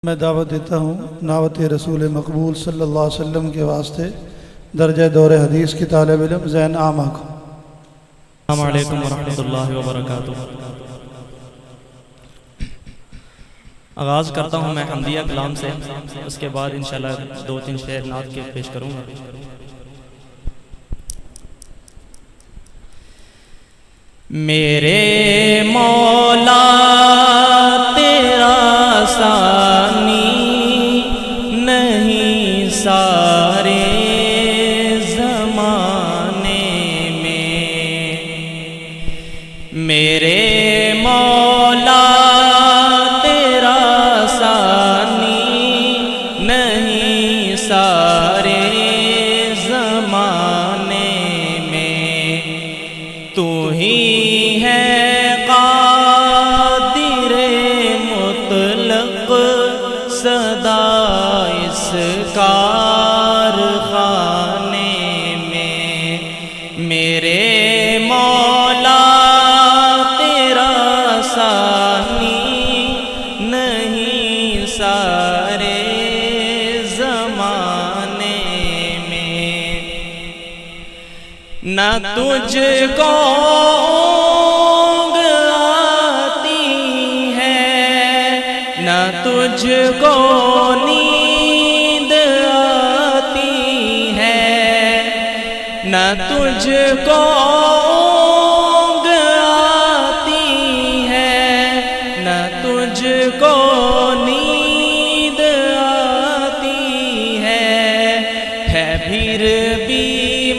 میں دعوت دیتا ہوں نعوت رسول مقبول صلی اللہ علیہ وسلم کے واسطے درجہ دور حدیث کی طالب علم زین عامہ کو۔ السلام علیکم ورحمۃ اللہ وبرکاتہ۔ آغاز کرتا ہوں میں حمدیہ کلام سے، اس کے بعد انشاءاللہ 2-3 شعر نعت کے پیش کروں گا۔ میرے مولا تیرا ثانی نہیں سارے زمانے میں، میرے مولا تیرا ثانی نہیں سارے زمانے میں، تو ہی ہے قادر مطلق صدا اس کارخانے میں، میرے مولا تیرا ثانی نہیں سارے زمانے میں، نہ تجھ کو نہ تجھ کو نیند آتی ہے، نہ تجھ کو اونگ آتی ہے، نہ تجھ کو نیند آتی ہے پھر بھی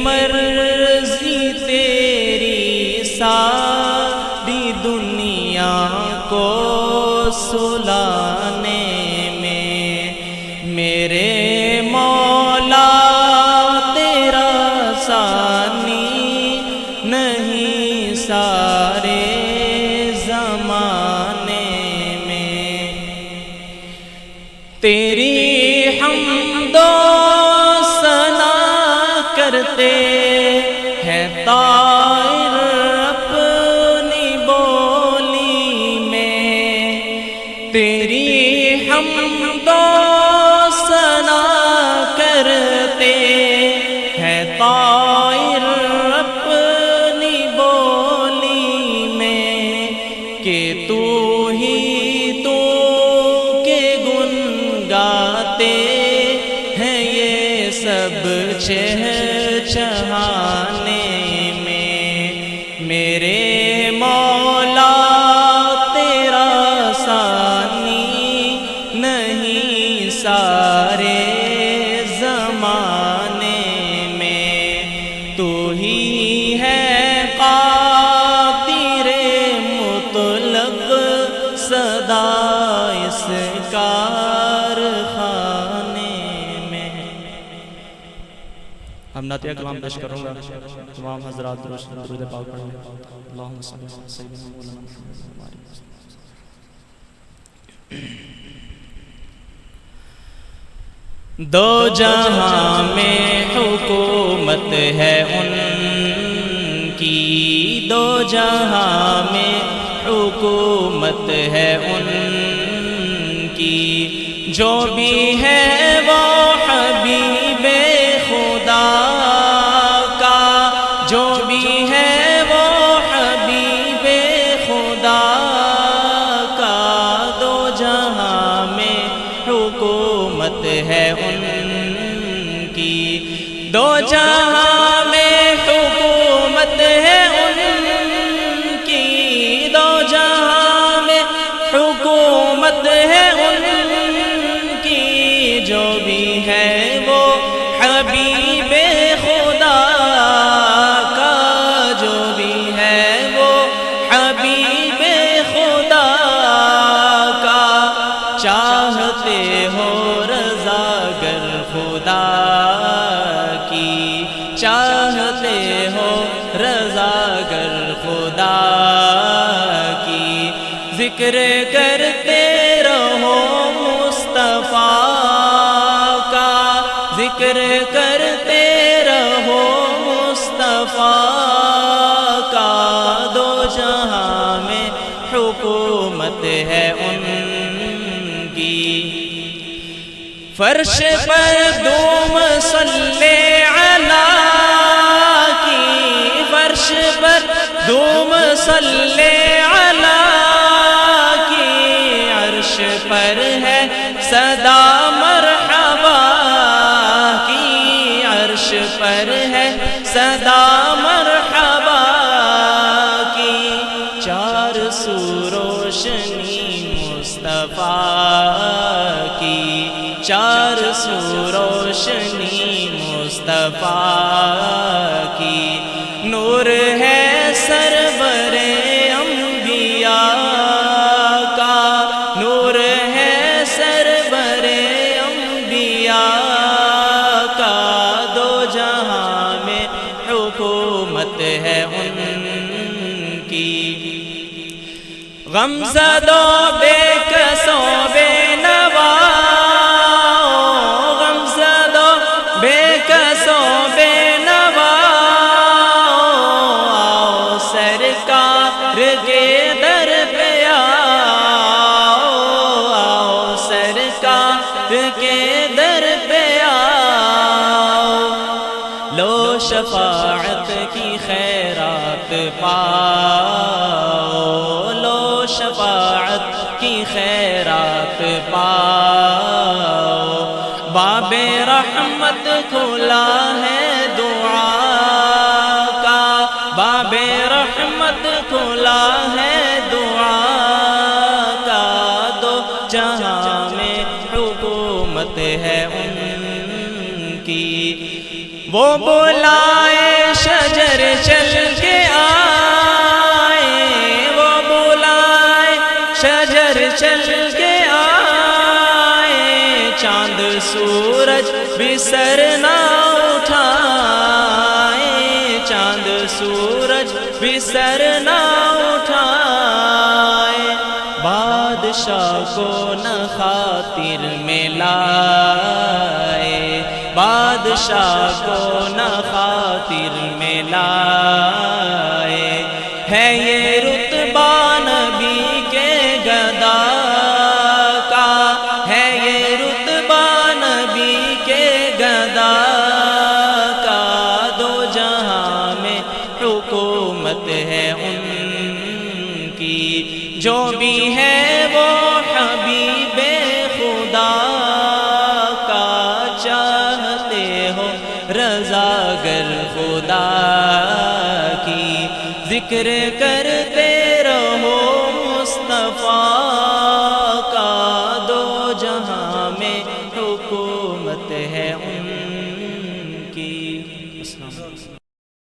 مرضی تیری ساری دنیا کو سلانے میں، میرے مولا تیرا ثانی نہیں سارے زمانے میں، تیری حمد و ثنا کرتے ہیں طائر اپنی بولی میں، تیری حمد و ثنا کرتے ہیں طائر اپنی بولی میں، کہ تو ہی تو کے گن گاتے ہیں یہ سب چہچہانے میں، میرے مولا تیرا ثانی نہیں سارے زمانے میں، تو ہی ہے قادر مطلق صدا اس کارخانے میں۔ ہم نعتیہ کلام پیش کروں گا، تمام حضرات درود پاک پڑھیں۔ اللہم صلی اللہ علیہ وسلم۔ دو جہاں میں حکومت ہے ان کی، دو جہاں میں حکومت ہے ان کی، جو بھی ہے وہ حبیب خدا کا، جو بھی ہے وہ حبیب خدا کا، دو جہاں میں حکومت ہے ان کی، دو جہاں میں حکومت ہے ان کی، دو جہاں میں حکومت ہے ان کی، جو بھی ہے وہ حبیب خدا کا، جو بھی ہے وہ حبیب خدا کا، چاہتے ہو رضا گر خدا کی، چاہتے ہو رضا گر خدا کی، ذکر کرتے رہو مصطفیٰ کا، ذکر کرتے رہو مصطفیٰ کا، دو جہاں میں حکومت ہے ان کی، فرش پر دوم صلی علی کی، فرش پر دوم صلی علی کی، عرش پر ہے صدا مرحبا کی، عرش پر ہے صدا مرحبا کی، چار سو روشنی مصطفیٰ کی، چار سو روشنی مصطفیٰ کی، نور ہے سرور انبیاء کا، نور ہے سرور انبیاء کا، دو جہاں میں حکومت ہے ان کی، غمزدہ بے کسوں بے نوا، غمزدہ بے کسوں بے نوا، آؤ سرکار کے در پہ آؤ، آؤ سرکار کے در پہ آؤ، لو شفاعت کی خیرات پاؤ، لو شفاعت کی خیرات پاؤ، باب رحمت کھلا ہے دعا کا، باب رحمت کھلا ہے دعا کا، دو جہاں میں حکومت ہے ان کی، وہ بلائے شجر چل کے آئے، وہ بلائے شجر چل کے آئے، چاند سورج بھی سر نہ اٹھائے، چاند سورج بھی سر نہ اٹھائے، بادشاہ کو نہ خاطر میں لائے، بادشاہ کو نہ خاطر میں لائے، ہے یہ رتبہ نبی کے گدا کا، ہے یہ رتبہ نبی کے گدا کا، دو جہاں میں حکومت ہے ان کی، جو بھی ہے وہ حبیب خدا کا، چاہتے ہو رضا گر خدا کی، ذکر کرتے رہو مصطفیٰ کا، دو جہاں میں حکومت ہے ان کی۔